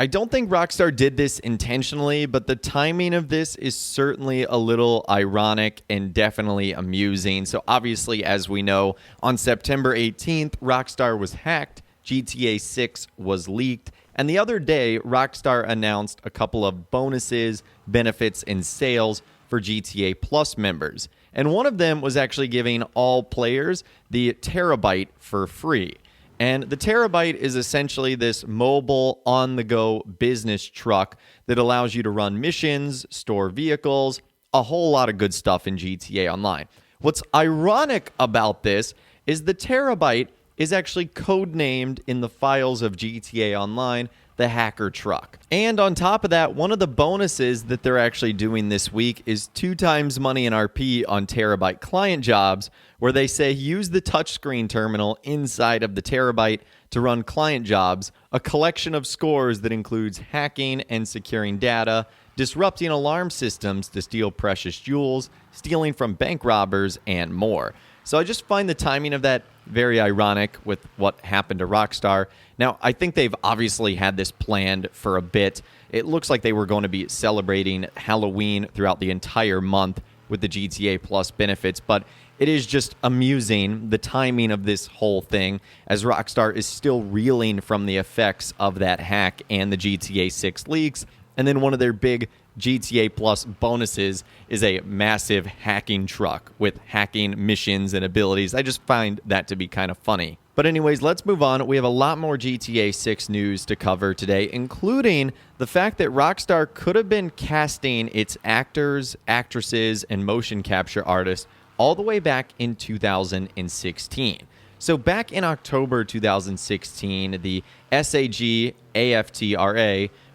I don't think Rockstar did this intentionally, but the timing of this is certainly a little ironic and definitely amusing. So obviously, as we know, on September 18th, Rockstar was hacked, GTA 6 was leaked, and the other day, Rockstar announced a couple of bonuses, benefits, and sales for GTA Plus members. And one of them was actually giving all players the Terabyte for free. And the Terabyte is essentially this mobile, on-the-go business truck that allows you to run missions, store vehicles, a whole lot of good stuff in GTA Online. What's ironic about this is the Terabyte is actually codenamed in the files of GTA Online the hacker truck. And on top of that, one of the bonuses that they're actually doing this week is 2 times money in RP on Terabyte client jobs, where they say use the touchscreen terminal inside of the Terabyte to run client jobs, a collection of scores that includes hacking and securing data, disrupting alarm systems to steal precious jewels, stealing from bank robbers, and more. So I just find the timing of that very ironic with what happened to Rockstar. Now, I think they've obviously had this planned for a bit. It looks like they were going to be celebrating Halloween throughout the entire month with the GTA Plus benefits, but it is just amusing, the timing of this whole thing, as Rockstar is still reeling from the effects of that hack and the GTA 6 leaks. And then one of their big GTA Plus bonuses is a massive hacking truck with hacking missions and abilities. I just find that to be kind of funny. But anyways, let's move on. We have a lot more GTA 6 news to cover today, including the fact that Rockstar could have been casting its actors, actresses, and motion capture artists all the way back in 2016. So back in October 2016, the SAG-AFTRA,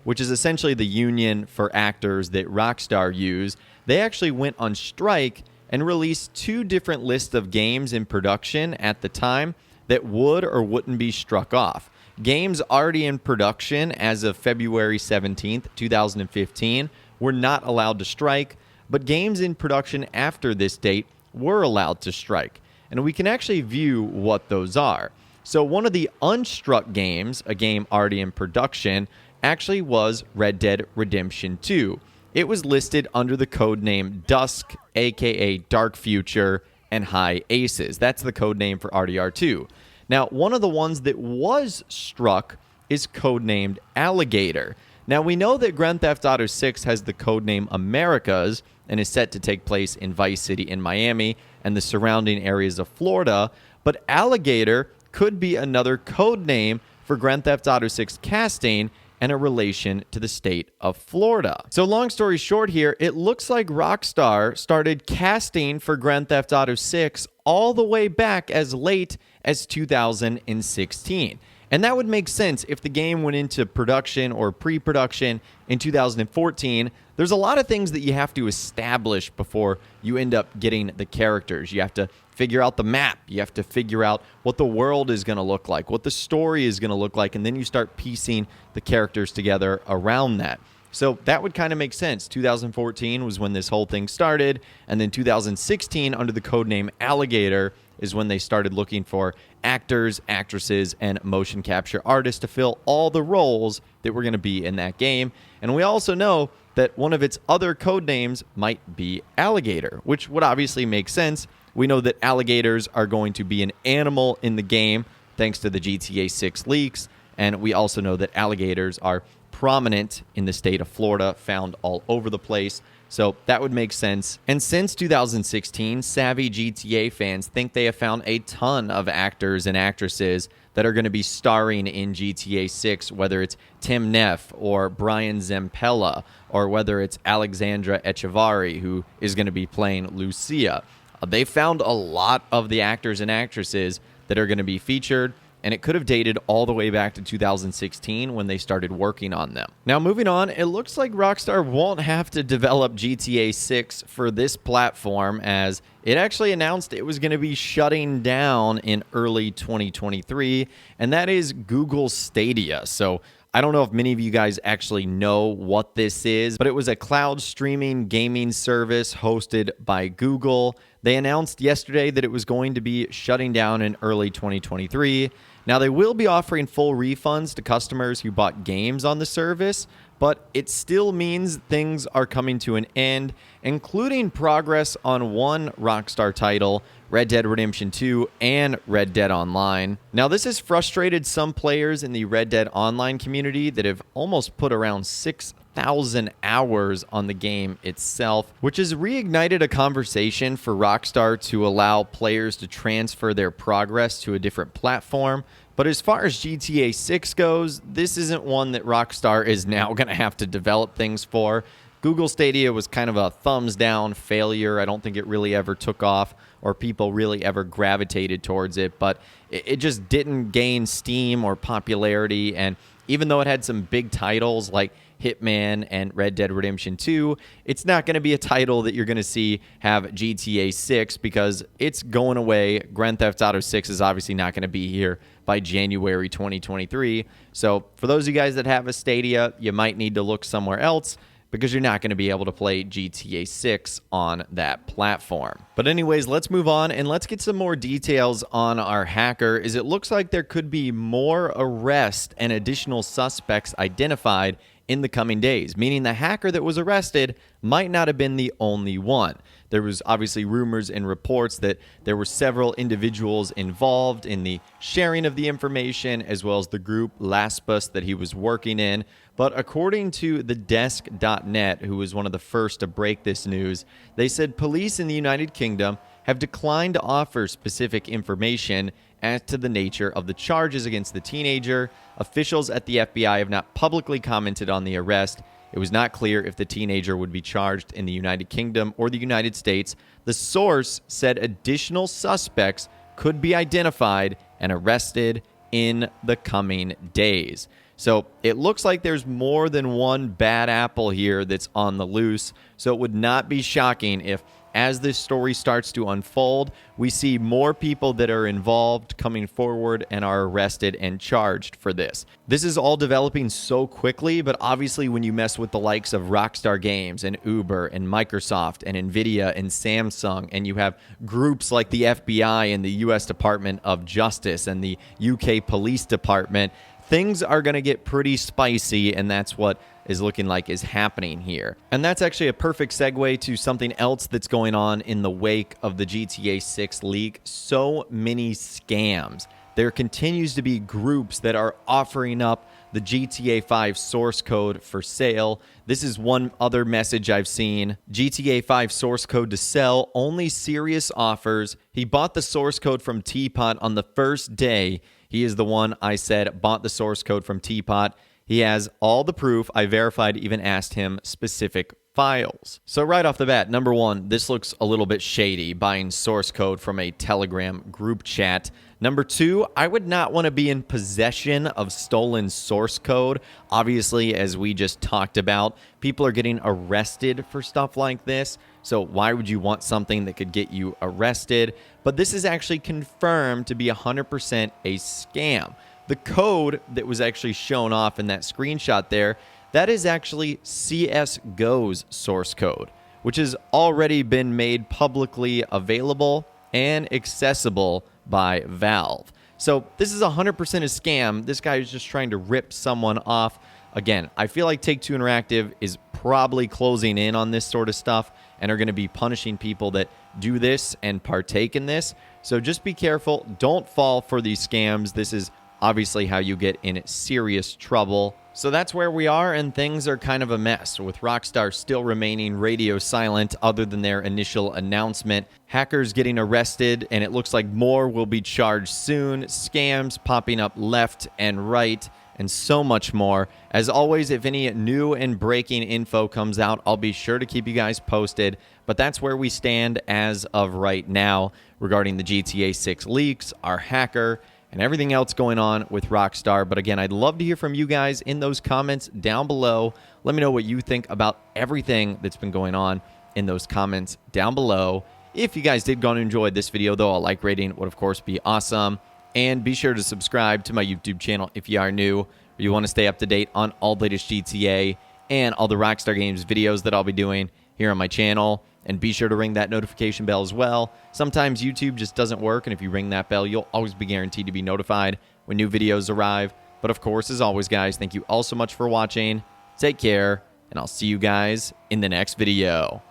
which is essentially the union for actors that Rockstar use, they actually went on strike and released 2 different lists of games in production at the time that would or wouldn't be struck off. Games already in production as of February 17th, 2015 were not allowed to strike, but games in production after this date were allowed to strike. And we can actually view what those are. So one of the unstruck games, a game already in production, actually was Red Dead Redemption 2. It was listed under the code name Dusk, aka Dark Future, and High Aces. That's the code name for RDR2. Now, one of the ones that was struck is codenamed Alligator. Now, we know that Grand Theft Auto 6 has the codename Americas and is set to take place in Vice City in Miami and the surrounding areas of Florida, but Alligator could be another codename for Grand Theft Auto 6 casting and a relation to the state of Florida. So long story short here, it looks like Rockstar started casting for Grand Theft Auto 6 all the way back as late as 2016. And that would make sense if the game went into production or pre-production in 2014. There's a lot of things that you have to establish before you end up getting the characters. You have to figure out the map. You have to figure out what the world is going to look like, what the story is going to look like, and then you start piecing the characters together around that. So that would kind of make sense. 2014 was when this whole thing started, and then 2016, under the codename Alligator, is when they started looking for actors, actresses, and motion capture artists to fill all the roles that were going to be in that game. And we also know that one of its other code names might be Alligator, which would obviously make sense. We know that alligators are going to be an animal in the game thanks to the GTA 6 leaks, and we also know that alligators are prominent in the state of Florida, found all over the place. So that would make sense. And since 2016, savvy GTA fans think they have found a ton of actors and actresses that are going to be starring in GTA 6, whether it's Tim Neff or Brian Zampella, or whether it's Alexandra Echevarri, who is going to be playing Lucia. They found a lot of the actors and actresses that are going to be featured, and it could have dated all the way back to 2016 when they started working on them. Now, moving on, it looks like Rockstar won't have to develop GTA 6 for this platform, as it actually announced it was going to be shutting down in early 2023, and that is Google Stadia. So I don't know if many of you guys actually know what this is, but it was a cloud streaming gaming service hosted by Google. They announced yesterday that it was going to be shutting down in early 2023. Now, they will be offering full refunds to customers who bought games on the service, but it still means things are coming to an end, including progress on one Rockstar title, Red Dead Redemption 2 and Red Dead Online. Now, this has frustrated some players in the Red Dead Online community that have almost put around 6,000 hours on the game itself, which has reignited a conversation for Rockstar to allow players to transfer their progress to a different platform. But as far as GTA 6 goes, this isn't one that Rockstar is now going to have to develop things for. Google Stadia was kind of a thumbs down failure. I don't think it really ever took off or people really ever gravitated towards it, but it just didn't gain steam or popularity. And even though it had some big titles like Hitman and Red Dead Redemption 2, it's not going to be a title that you're going to see have GTA 6 because it's going away. Grand Theft Auto 6 is obviously not going to be here by January 2023. So for those of you guys that have a Stadia, you might need to look somewhere else because you're not going to be able to play GTA 6 on that platform. But anyways, let's move on and let's get some more details on our hacker, as it looks like there could be more arrests and additional suspects identified in the coming days, meaning the hacker that was arrested might not have been the only one. There was obviously rumors and reports that there were several individuals involved in the sharing of the information, as well as the group Laspus that he was working in. But according to thedesk.net, who was one of the first to break this news, they said police in the United Kingdom have declined to offer specific information as to the nature of the charges against the teenager. Officials at the FBI have not publicly commented on the arrest. It was not clear if the teenager would be charged in the United Kingdom or the United States. The source said additional suspects could be identified and arrested in the coming days. So it looks like there's more than one bad apple here that's on the loose. So it would not be shocking if, as this story starts to unfold, we see more people that are involved coming forward and are arrested and charged for this. This is all developing so quickly, but obviously when you mess with the likes of Rockstar Games and Uber and Microsoft and Nvidia and Samsung, and you have groups like the FBI and the US Department of Justice and the UK Police Department, things are going to get pretty spicy, and that's what is looking like is happening here. And that's actually a perfect segue to something else that's going on in the wake of the GTA 6 leak. So many scams. There continues to be groups that are offering up the GTA 5 source code for sale. This is one other message I've seen. GTA 5 source code to sell, only serious offers. He bought the source code from Teapot on the first day. He is the one I said bought the source code from Teapot. He has all the proof. I verified, even asked him specific files. So right off the bat, number one, this looks a little bit shady, buying source code from a Telegram group chat. Number two, I would not want to be in possession of stolen source code. Obviously, as we just talked about, people are getting arrested for stuff like this. So why would you want something that could get you arrested? But this is actually confirmed to be 100% a scam. The code that was actually shown off in that screenshot there, that is actually CSGO's source code, which has already been made publicly available and accessible by Valve. So this is 100% a scam. This guy is just trying to rip someone off. Again, I feel like Take-Two Interactive is probably closing in on this sort of stuff and are going to be punishing people that do this and partake in this. So just be careful. Don't fall for these scams. This is obviously how you get in serious trouble. So that's where we are, and things are kind of a mess, with Rockstar still remaining radio silent other than their initial announcement. Hackers getting arrested, and it looks like more will be charged soon. Scams popping up left and right, and so much more. As always, if any new and breaking info comes out, I'll be sure to keep you guys posted. But that's where we stand as of right now regarding the GTA 6 leaks, our hacker, and everything else going on with Rockstar. But again, I'd love to hear from you guys in those comments down below. Let me know what you think about everything that's been going on in those comments down below. If you guys did go and enjoy this video, though, a like rating would, of course, be awesome. And be sure to subscribe to my YouTube channel if you are new, or you want to stay up to date on all the latest GTA and all the Rockstar Games videos that I'll be doing here on my channel. And be sure to ring that notification bell as well. Sometimes YouTube just doesn't work, and if you ring that bell, you'll always be guaranteed to be notified when new videos arrive. But of course, as always, guys, thank you all so much for watching. Take care, and I'll see you guys in the next video.